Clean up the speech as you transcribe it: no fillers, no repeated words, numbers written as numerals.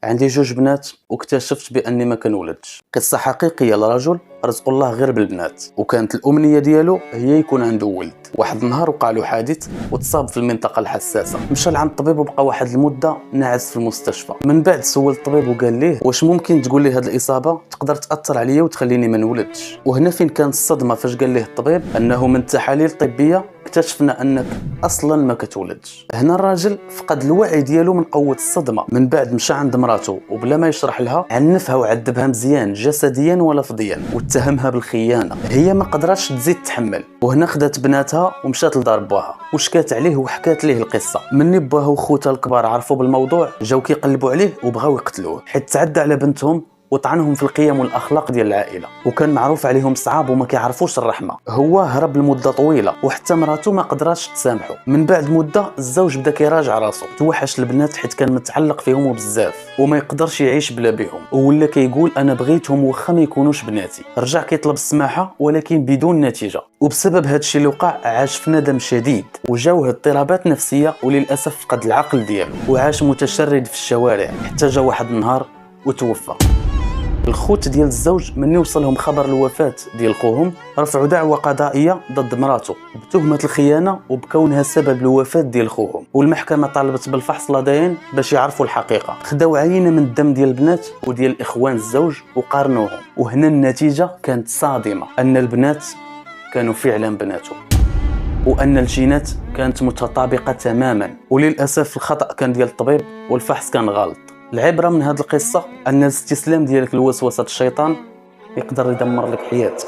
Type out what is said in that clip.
عندي جوج بنات واكتشفت باني ما كنولدش. قصه حقيقيه لرجل رزق الله غير بالبنات، وكانت الامنيه ديالو هي يكون عنده ولد. واحد النهار وقع له حادث وتصاب في المنطقه الحساسه. مشى لعند الطبيب وبقى واحد المده ناعس في المستشفى. من بعد سول الطبيب وقال ليه واش ممكن تقول لي هذه الاصابه تقدر تاثر عليا وتخليني ما نولدش. وهنا فين كانت الصدمه فاش قال ليه الطبيب انه من التحاليل الطبيه اكتشفنا انك اصلا ما كتولدش. هنا الراجل فقد الوعي ديالو من قوه الصدمه. من بعد مشى عند مراته وبلا ما يشرح لها عنفها وعذبها مزيان جسديا ولفظيا واتهمها بالخيانه. هي ما قدرتش تزيد تحمل، وهنا خدات بناتها ومشات لدار باها وشكات عليه وحكات ليه القصه. مني باها وخوتها الكبار عرفوا بالموضوع جاو كيقلبوا عليه وبغاو يقتلوه، حيت تعدى على بنتهم وطعنهم في القيم والاخلاق ديال العائله، وكان معروف عليهم صعاب وما كيعرفوش الرحمه. هو هرب لمده طويله وحتى مراته ما قدراتش تسامحه. من بعد مده الزوج بدا كيراجع راسو، توحش البنات حيت كان متعلق فيهم بزاف وما يقدرش يعيش بلا بهم، ولا كيقول انا بغيتهم واخا ما يكونوش بناتي. رجع كيطلب السماحه ولكن بدون نتيجه، وبسبب هذا الشيء اللي وقع عاش في ندم شديد وجاوه اضطرابات نفسيه، وللاسف فقد العقل ديالو وعاش متشرد في الشوارع حتى جا واحد النهار وتوفى. الخوت ديال الزوج من يوصلهم خبر الوفاه ديال خوهم رفعوا دعوى قضائيه ضد مراته بتهمه الخيانه وبكونها سبب الوفاه ديال خوهم، والمحكمه طالبت بالفحص الأدين باش يعرفوا الحقيقه. خداو عينه من الدم ديال البنات وديال اخوان الزوج وقارنوهم، وهنا النتيجه كانت صادمه، ان البنات كانوا فعلا بناته وان الجينات كانت متطابقه تماما. وللاسف الخطا كان ديال الطبيب والفحص كان غلط. العبرة من هذه القصة أن الاستسلام ديالك لوسوسة الشيطان يقدر يدمر لك حياتك.